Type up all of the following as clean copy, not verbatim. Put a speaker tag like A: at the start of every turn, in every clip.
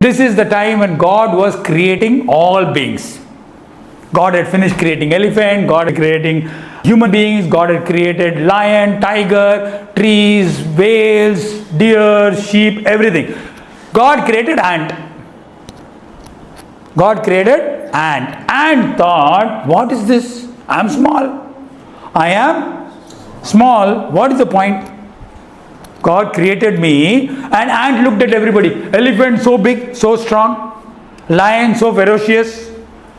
A: This is the time when God was creating all beings. God had finished creating elephant, God had creating human beings, God had created lion, tiger, trees, whales, deer, sheep, everything. God created ant. God created ant. Ant thought, what is this? I am small. I am small. What is the point? God created me, and ant looked at everybody. Elephant so big, so strong. Lion so ferocious.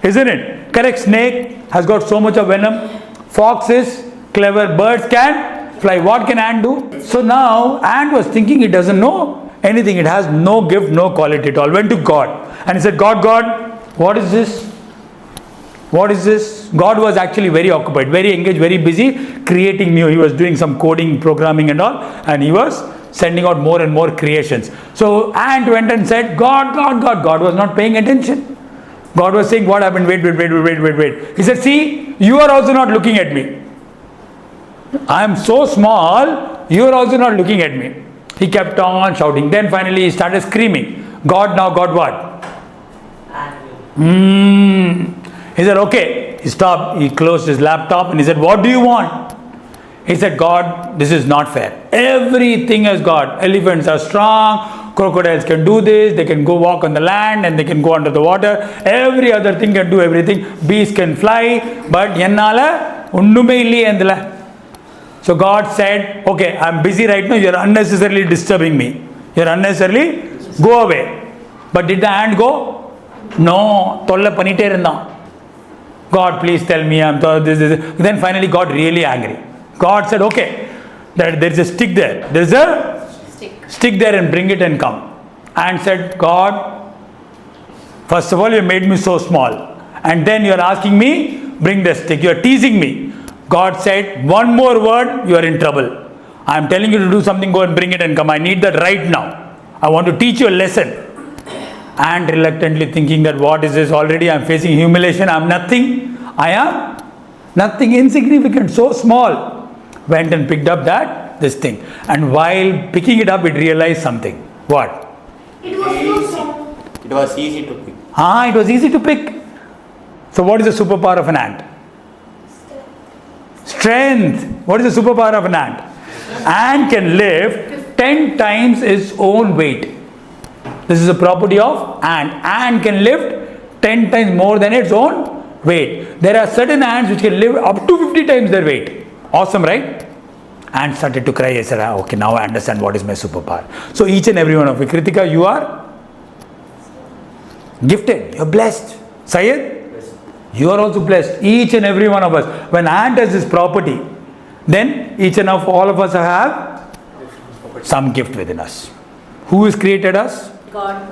A: Isn't it? Correct. Snake has got so much of venom. Fox is clever. Birds can fly. What can ant do? So now ant was thinking it doesn't know anything. It has no gift, no quality at all. Went to God and he said, God, what is this? What is this? God was actually very occupied, very engaged, very busy creating new. He was doing some coding, programming and all, and he was sending out more and more creations. So ant went and said, God. God was not paying attention. God was saying, what happened? Wait. He said, see, you are also not looking at me. I am so small, you are also not looking at me. He kept on shouting. Then finally he started screaming. God what? He said, okay. He stopped. He closed his laptop and he said, what do you want? He said, God, this is not fair. Everything has God. Elephants are strong. Crocodiles can do this. They can go walk on the land and they can go under the water. Every other thing can do everything. Bees can fly. But yennala unnume illiye endala. So God said, okay, I'm busy right now. You're unnecessarily disturbing me. You're unnecessarily, go away. But did the ant go? No. Tolla panite irundha. God, please tell me. This. Then finally God really angry. God said, okay, there's a stick there. There's a stick there and bring it and come. And said, God, first of all, you made me so small. And then you're asking me, bring the stick. You're teasing me. God said, one more word, you are in trouble. I'm telling you to do something, go and bring it and come. I need that right now. I want to teach you a lesson. And reluctantly thinking that what is this? Already I'm facing humiliation. I'm nothing. I am nothing, insignificant, so small. Went and picked up this thing. And while picking it up, it realized something. What?
B: It was easy to pick.
A: It was easy to pick. So what is the superpower of an ant? Strength. What is the superpower of an ant? Ant can lift 10 times its own weight. This is a property of ant. Ant can lift 10 times more than its own weight. There are certain ants which can lift up to 50 times their weight. Awesome, right? Ant started to cry. I said, okay, now I understand what is my superpower. So each and every one of you, Kritika, you are gifted. You're blessed. Syed, you are also blessed. Each and every one of us. When ant has this property, then each and all of us have some gift within us. Who has created us?
B: God.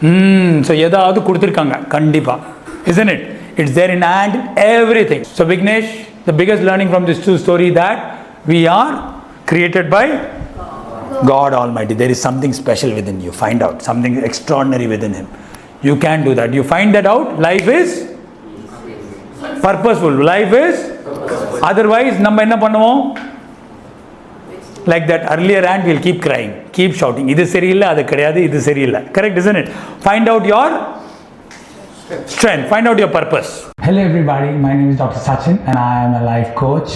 A: So yedavadu kuduthirukanga kandipa, isn't it? It's there in ant, everything. So Vignesh, the biggest learning from this true story that we are created by God Almighty. There is something special within you. Find out something extraordinary within Him. You can do that. You find that out. Life is purposeful. Life is otherwise நம்ம என்ன பண்ணுவோம்? Like that earlier ant will keep crying, keep shouting. இது சரியில்லை, அது கிடையாது, இது சரியில்லை. Correct, isn't it? Find out your strength. Find out your purpose. Hello everybody, my name is Dr. Sachin and I am a life coach.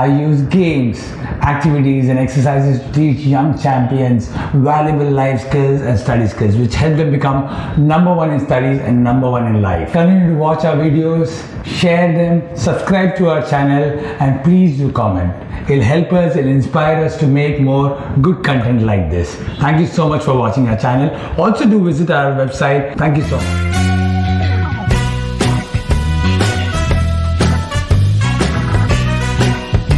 A: I use games, activities and exercises to teach young champions valuable life skills and study skills which help them become number one in studies and number one in life. Continue to watch our videos, share them, subscribe to our channel and please do comment. It'll help us, it'll inspire us to make more good content like this. Thank you so much for watching our channel. Also do visit our website. Thank you so much.